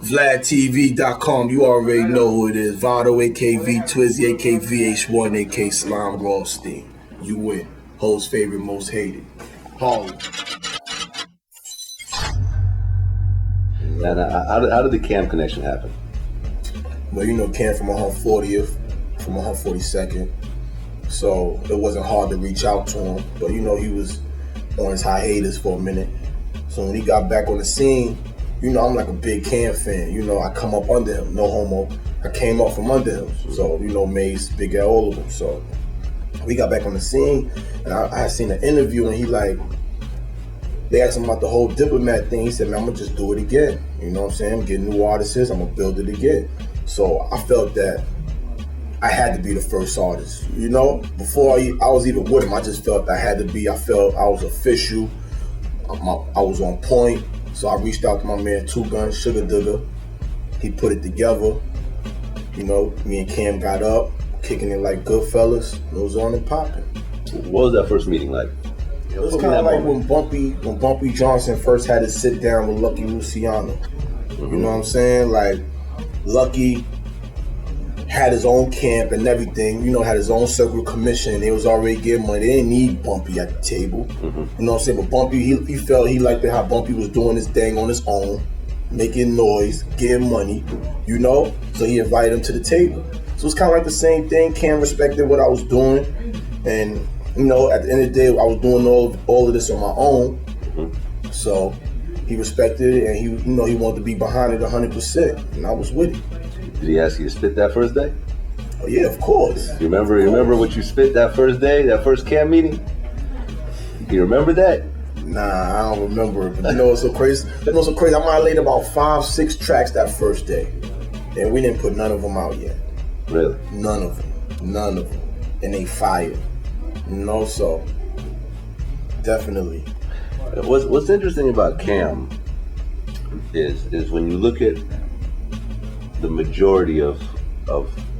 VladTV.com, you already know who it is. Vado, AKV, Twizzy, AKVH1, AK Slime Rothstein. You win. Ho's favorite, most hated. Harley. And how did the Cam connection happen? Well, you know Cam from my home 40th, from my home 42nd. So it wasn't hard to reach out to him. But you know, he was on his hiatus for a minute. So when he got back on the scene, you know, I'm like a big Cam fan. You know, I come up under him, no homo. I came up from under him. So, you know, Mace, Big L, all of them. So we got back on the scene, and I had seen an interview, and he like, they asked him about the whole Diplomat thing. He said, man, I'm gonna just do it again. You know what I'm saying? I'm getting new artists, I'm gonna build it again. So I felt that I had to be the first artist. You know, before I was even with him, I just felt I had to be. I felt I was official. I was on point. So I reached out to my man Two Gun, Sugar Dugger. He put it together. You know, me and Cam got up, kicking it like good fellas. It was on and popping. What was that first meeting like? It was kind of like when Bumpy Johnson first had to sit down with Lucky Luciano. Mm-hmm. You know what I'm saying? Like, Lucky had his own camp and everything, you know, had his own circle commission. They was already getting money. They didn't need Bumpy at the table. Mm-hmm. You know what I'm saying? But Bumpy, he felt he liked how Bumpy was doing his thing on his own, making noise, getting money, you know? So he invited him to the table. So it's kind of like the same thing. Cam respected what I was doing. And, you know, at the end of the day, I was doing all of this on my own. Mm-hmm. So he respected it, and he wanted to be behind it 100%. And I was with it. Did he ask you to spit that first day? Oh yeah, of course. You remember what you spit that first day, that first camp meeting? Do you remember that? Nah, I don't remember it. But you know what's so crazy? I might have laid about 5-6 tracks that first day. And we didn't put none of them out yet. Really? None of them. And they fired. You know, so definitely. What's interesting about Cam is when you look at the majority of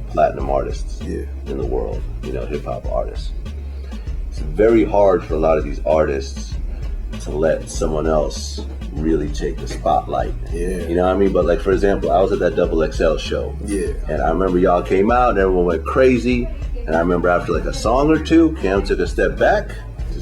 platinum artists in the world, you know, hip hop artists. It's very hard for a lot of these artists to let someone else really take the spotlight. Yeah. You know what I mean? But like, for example, I was at that XXL show. Yeah. And I remember y'all came out and everyone went crazy. And I remember after like a song or two, Cam took a step back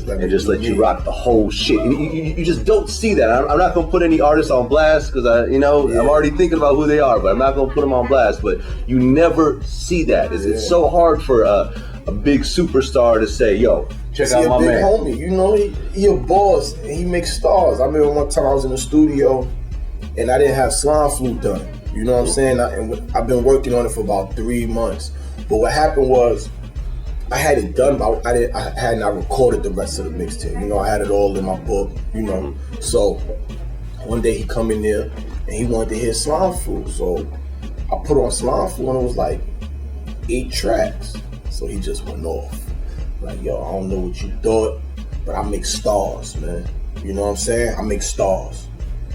and just let you rock the whole shit. You just don't see that. I'm not gonna put any artists on blast because I'm already thinking about who they are, but I'm not gonna put them on blast. But you never see that. It's so hard for a big superstar to say, "Yo, check out my man." Homie, you know, he a boss and he makes stars. I remember one time I was in the studio and I didn't have Slime Flute done. You know what I'm saying? I've been working on it for about 3 months. But what happened was, I had it done, but I had not recorded the rest of the mixtape. You know, I had it all in my book, you know. So one day he come in there and he wanted to hear Slime Flute. So I put on Slime Flute and it was like 8 tracks. So he just went off. Like, yo, I don't know what you thought, but I make stars, man. You know what I'm saying? I make stars.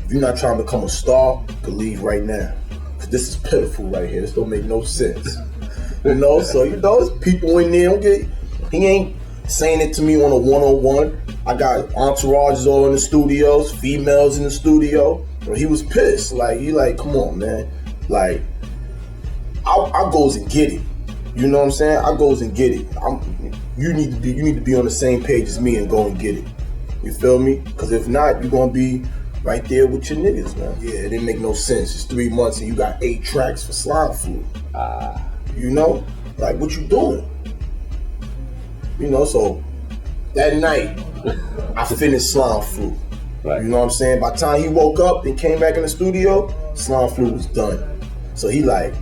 If you're not trying to become a star, you can leave right now. Cause this is pitiful right here. This don't make no sense. You know, so you know, there's people in there. He ain't saying it to me on a one-on-one. I got entourages all in the studios, females in the studio. But he was pissed. Like, he like, come on, man. Like, I goes and get it. You know what I'm saying? I goes and get it. You need to be on the same page as me and go and get it. You feel me? Because if not, you're gonna be right there with your niggas, man. Yeah, it didn't make no sense. It's 3 months and you got 8 tracks for Slime Flute. You know, like, what you doing? You know, so that night, I finished Slime Flute. Right. You know what I'm saying? By the time he woke up and came back in the studio, Slime Flute was done. So he like,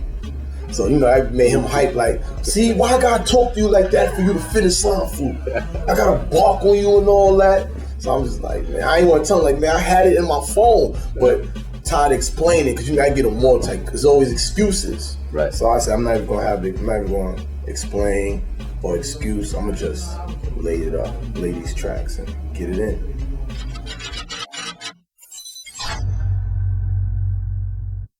so you know, I made him hype like, see, why I gotta talk to you like that for you to finish Slime Flute? I gotta bark on you and all that. So I'm just like, man, I ain't want to tell him, like, man, I had it in my phone, but tired of explaining because you gotta get them more tight. There's always excuses. Right. So I said, I'm not even gonna explain or excuse. I'm gonna just lay these tracks and get it in.